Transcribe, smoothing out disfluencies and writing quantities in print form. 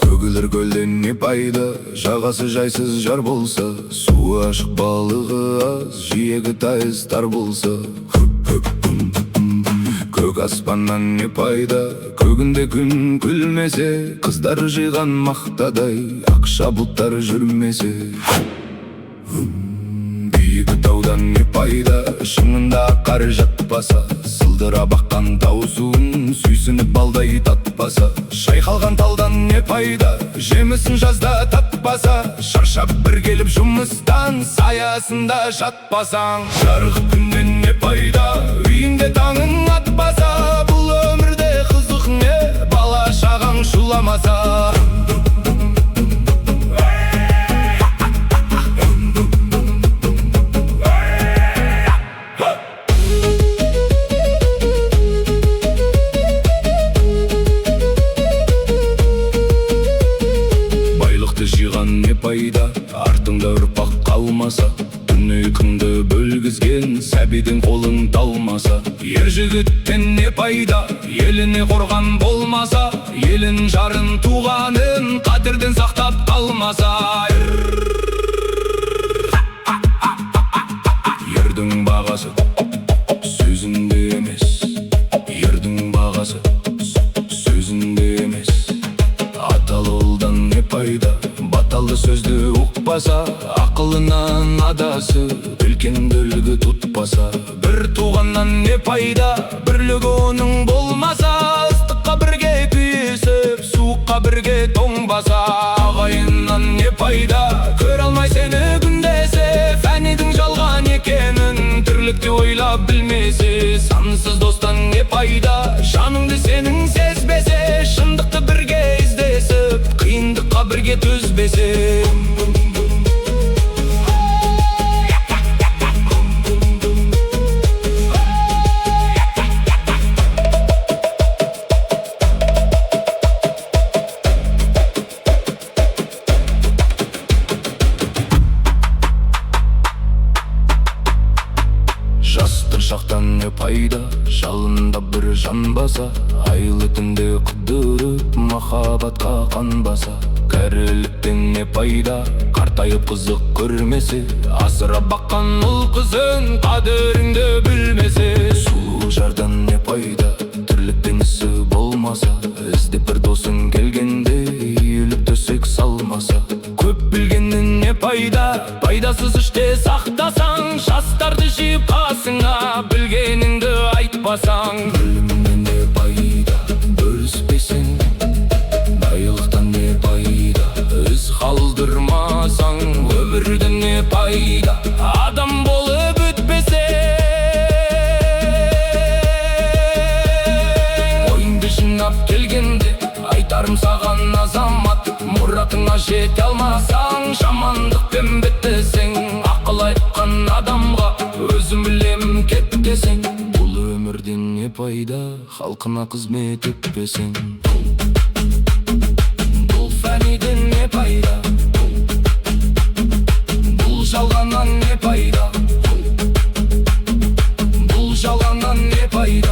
Көгілер көлден не пайда, жағасы жайсыз жар болса, суы ашық балығы аз, жиегі тайыз тар болса. Көк аспаннан не пайда, көгінде күн күлмесе, қыздар жиған мақтадай, ақша бұлттар жүрмесе. Биік таудан не пайда, шыңында қар жатпаса, сылдыра баққан тау суын сүйсініп балдай татпаса. Шайқалған талдан не пайда, жемісін жазда татпаса, шаршап бір келіп жұмыстан саясында жатпасаң. Жарық күннен не пайда, үйінде таңың атпаса, бұл өмірде қызық не, бала шағаң шуламаса. Жиған не пайда, артыңда ұрпақ қалмаса, түн ұйқыңды бөлгізген сәбидің қолың талмаса. Ер жігіттен не пайда, еліне қорған болмаса, елін жарын туғанын қатерден сақтап қалмаса. Ердің бағасы сөзінде емес, ердің бағасы сөзінде емес. Аталылдан не пайда, баталы сөзді ұқпаса, ақылынан адасы, үлкенді үлгі тұтпаса. Бір туғаннан не пайда, бірлігі оның болмаса, ыстыққа бірге күйісіп, суыққа бірге тоңбаса. Ағайыннан не пайда, көр алмай сені күндесе, фәнидің жалған екенін тірлікте ойлап білмесе. Сансыз достан не пайда, жаныңды сенің сезбесе, шындықты бірге іздесіп, қиындыққа бірге төзбесе. Жастық шақтан не пайда, жалында бір жанбаса, айлы түнде қыдырып махаббатқа қанбаса. Кәріліктен не пайда, қартайып қызық көрмесе, асыра баққан ұл қызын қадіріңді білмесе. Сұлу жардан не пайда, тірліктен ісі болмаса, іздеп бір досың келгенде үйіліп төсек салмаса. Көп білгеннен не пайда, пайдасыз іште сақтасаң, жастарды жиып қасыңа, білгеніңді айтпасаң. Білімнен не пайда, бөліспесең, байлықтан не пайда, із қалдырмасаң. Өмірден не пайда, адам болып өтпесең. Ойыңды жинап келгенде, айтарым саған азамат, мұратыңа жете алмасаң, жамандықпен беттесең. Ақыл айтқан адамға өзім білем кет десең. Бұл өмірден не пайда, халқына қызмет етпесең. Бұл фәниден не пайда, бұл жалғаннан не пайда, бұл жалғаннан не пайда.